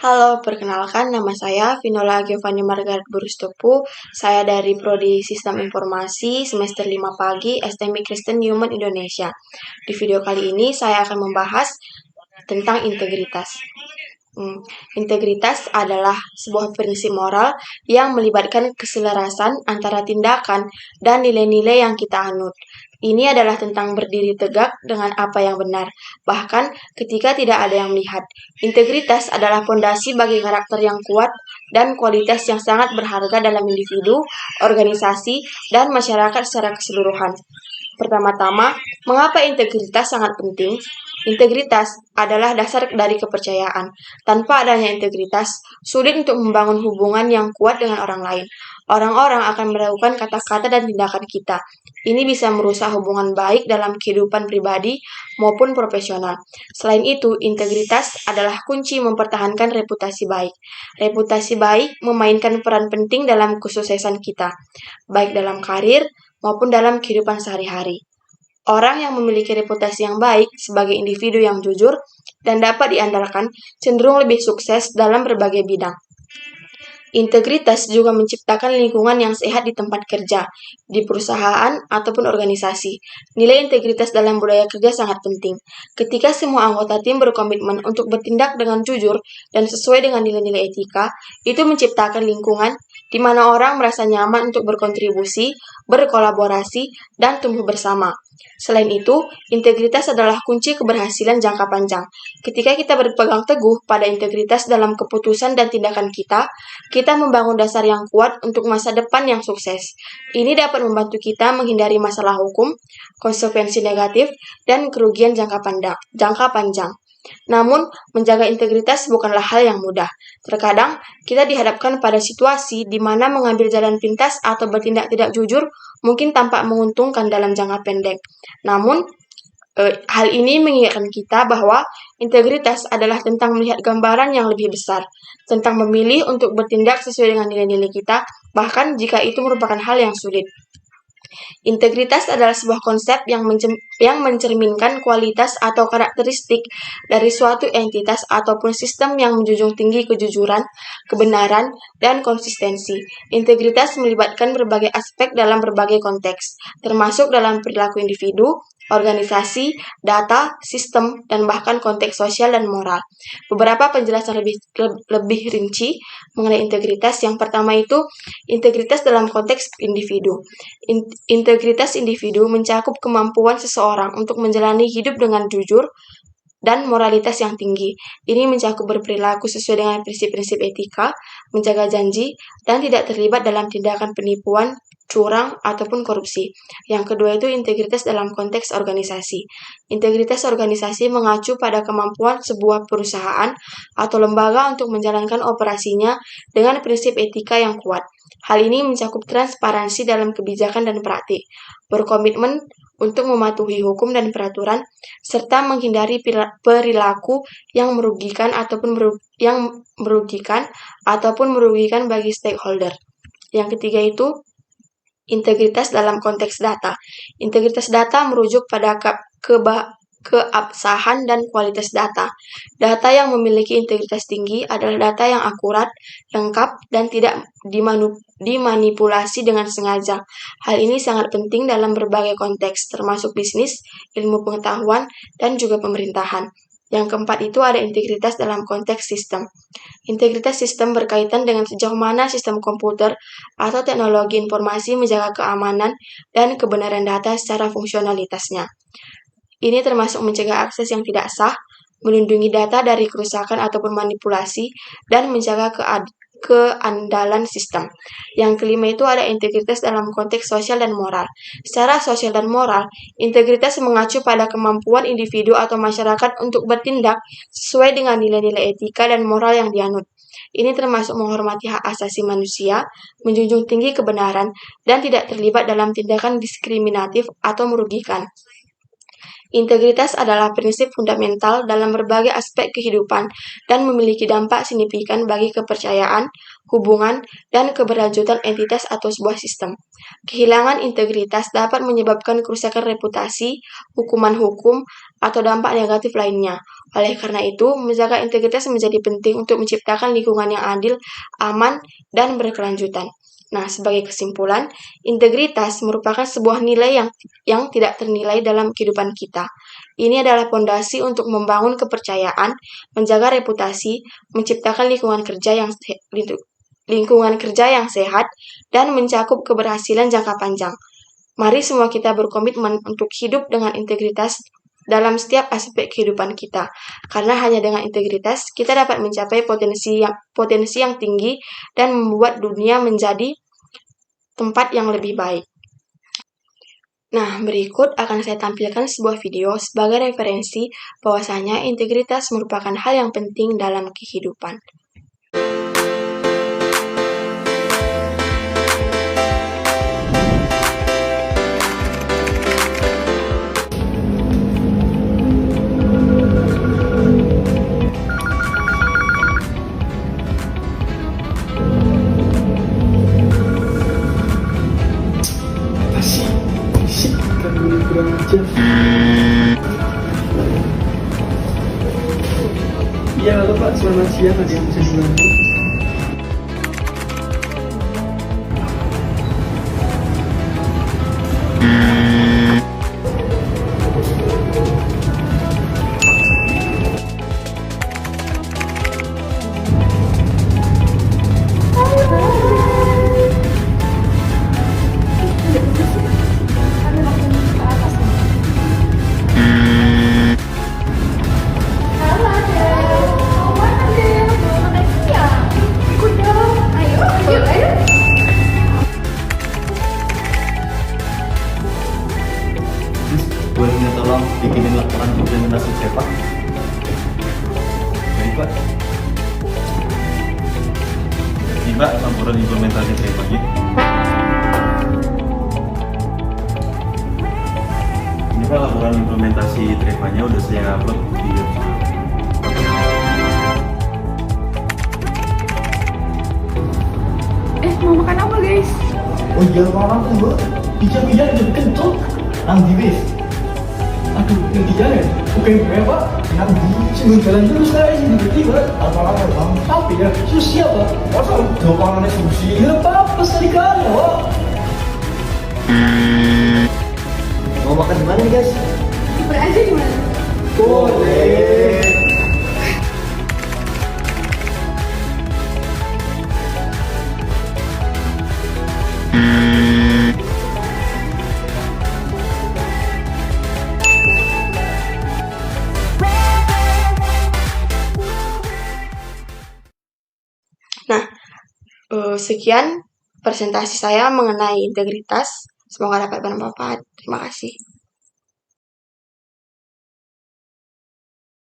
Halo, perkenalkan nama saya Vinola Giovanni Margaret Burustopu. Saya dari Prodi Sistem Informasi semester 5 pagi STM Kristen Human Indonesia. Di video kali ini saya akan membahas tentang integritas. Integritas adalah sebuah prinsip moral yang melibatkan keselarasan antara tindakan dan nilai-nilai yang kita anut. Ini adalah tentang berdiri tegak dengan apa yang benar, bahkan ketika tidak ada yang melihat. Integritas adalah fondasi bagi karakter yang kuat dan kualitas yang sangat berharga dalam individu, organisasi, dan masyarakat secara keseluruhan. Pertama-tama, mengapa integritas sangat penting? Integritas adalah dasar dari kepercayaan. Tanpa adanya integritas, sulit untuk membangun hubungan yang kuat dengan orang lain. Orang-orang akan meragukan kata-kata dan tindakan kita. Ini bisa merusak hubungan baik dalam kehidupan pribadi maupun profesional. Selain itu, integritas adalah kunci mempertahankan reputasi baik. Reputasi baik memainkan peran penting dalam kesuksesan kita, baik dalam karir maupun dalam kehidupan sehari-hari. Orang yang memiliki reputasi yang baik sebagai individu yang jujur dan dapat diandalkan cenderung lebih sukses dalam berbagai bidang. Integritas juga menciptakan lingkungan yang sehat di tempat kerja, di perusahaan, ataupun organisasi. Nilai integritas dalam budaya kerja sangat penting. Ketika semua anggota tim berkomitmen untuk bertindak dengan jujur dan sesuai dengan nilai-nilai etika, itu menciptakan lingkungan di mana orang merasa nyaman untuk berkontribusi, berkolaborasi, dan tumbuh bersama. Selain itu, integritas adalah kunci keberhasilan jangka panjang. Ketika kita berpegang teguh pada integritas dalam keputusan dan tindakan kita membangun dasar yang kuat untuk masa depan yang sukses. Ini dapat membantu kita menghindari masalah hukum, konsekuensi negatif, dan kerugian jangka panjang. Namun, menjaga integritas bukanlah hal yang mudah. Terkadang, kita dihadapkan pada situasi di mana mengambil jalan pintas atau bertindak tidak jujur mungkin tampak menguntungkan dalam jangka pendek. Namun, hal ini mengingatkan kita bahwa integritas adalah tentang melihat gambaran yang lebih besar, tentang memilih untuk bertindak sesuai dengan nilai-nilai kita, bahkan jika itu merupakan hal yang sulit. Integritas adalah sebuah konsep yang mencerminkan kualitas atau karakteristik dari suatu entitas ataupun sistem yang menjunjung tinggi kejujuran, kebenaran, dan konsistensi. Integritas melibatkan berbagai aspek dalam berbagai konteks, termasuk dalam perilaku individu, organisasi, data, sistem, dan bahkan konteks sosial dan moral. Beberapa penjelasan lebih rinci mengenai integritas. Yang pertama itu integritas dalam konteks individu. Integritas individu mencakup kemampuan seseorang untuk menjalani hidup dengan jujur dan moralitas yang tinggi. Ini mencakup berperilaku sesuai dengan prinsip-prinsip etika, menjaga janji, dan tidak terlibat dalam tindakan penipuan, curang, ataupun korupsi. Yang kedua itu integritas dalam konteks organisasi. Integritas organisasi mengacu pada kemampuan sebuah perusahaan atau lembaga untuk menjalankan operasinya dengan prinsip etika yang kuat. Hal ini mencakup transparansi dalam kebijakan dan praktik, berkomitmen untuk mematuhi hukum dan peraturan, serta menghindari perilaku yang merugikan bagi stakeholder. Yang ketiga itu integritas dalam konteks data. Integritas data merujuk pada keabsahan dan kualitas data. Data yang memiliki integritas tinggi adalah data yang akurat, lengkap, dan tidak dimanipulasi dengan sengaja. Hal ini sangat penting dalam berbagai konteks, termasuk bisnis, ilmu pengetahuan, dan juga pemerintahan. Yang keempat itu ada integritas dalam konteks sistem. Integritas sistem berkaitan dengan sejauh mana sistem komputer atau teknologi informasi menjaga keamanan dan kebenaran data secara fungsionalitasnya. Ini termasuk mencegah akses yang tidak sah, melindungi data dari kerusakan ataupun manipulasi, dan menjaga keandalan sistem. Yang kelima itu ada integritas dalam konteks sosial dan moral. Secara sosial dan moral, integritas mengacu pada kemampuan individu atau masyarakat untuk bertindak sesuai dengan nilai-nilai etika dan moral yang dianut. Ini termasuk menghormati hak asasi manusia, menjunjung tinggi kebenaran, dan tidak terlibat dalam tindakan diskriminatif atau merugikan. Integritas adalah prinsip fundamental dalam berbagai aspek kehidupan dan memiliki dampak signifikan bagi kepercayaan, hubungan, dan keberlanjutan entitas atau sebuah sistem. Kehilangan integritas dapat menyebabkan kerusakan reputasi, hukuman hukum, atau dampak negatif lainnya. Oleh karena itu, menjaga integritas menjadi penting untuk menciptakan lingkungan yang adil, aman, dan berkelanjutan. Nah, sebagai kesimpulan, integritas merupakan sebuah nilai yang tidak ternilai dalam kehidupan kita. Ini adalah fondasi untuk membangun kepercayaan, menjaga reputasi, menciptakan lingkungan kerja yang sehat, dan mencakup keberhasilan jangka panjang. Mari semua kita berkomitmen untuk hidup dengan integritas dalam setiap aspek kehidupan kita. Karena hanya dengan integritas, kita dapat mencapai potensi yang tinggi dan membuat dunia menjadi tempat yang lebih baik. Nah, berikut akan saya tampilkan sebuah video sebagai referensi bahwasanya integritas merupakan hal yang penting dalam kehidupan. Kurang ajar. Iya, halo Pak, selamat siang. Ada yang bisa dibantu? Boleh minta tolong bikinin laporan implementasi TREPA? Baik Pak. Ini Pak, laporan implementasi TREPA-nya. Ini Pak, laporan implementasi TREPA-nya udah saya upload di YouTube. Mau makan apa guys? Oh iya, malam tuh Mbak. Bija-bija udah kentut. Nanti bis. Aduh, yang di jalan. Bukan gue Pak. Nanti cuma jalan terus saya ini tiba-tiba. Lama-lama Bang. Tapi ya, sushi apa? Masa jawabannya sushi? Ya apa-apa sekali Pak. Mau makan di mana nih guys? Liburan aja gimana? Boleh. Nah, sekian presentasi saya mengenai integritas. Semoga dapat bermanfaat. Terima kasih.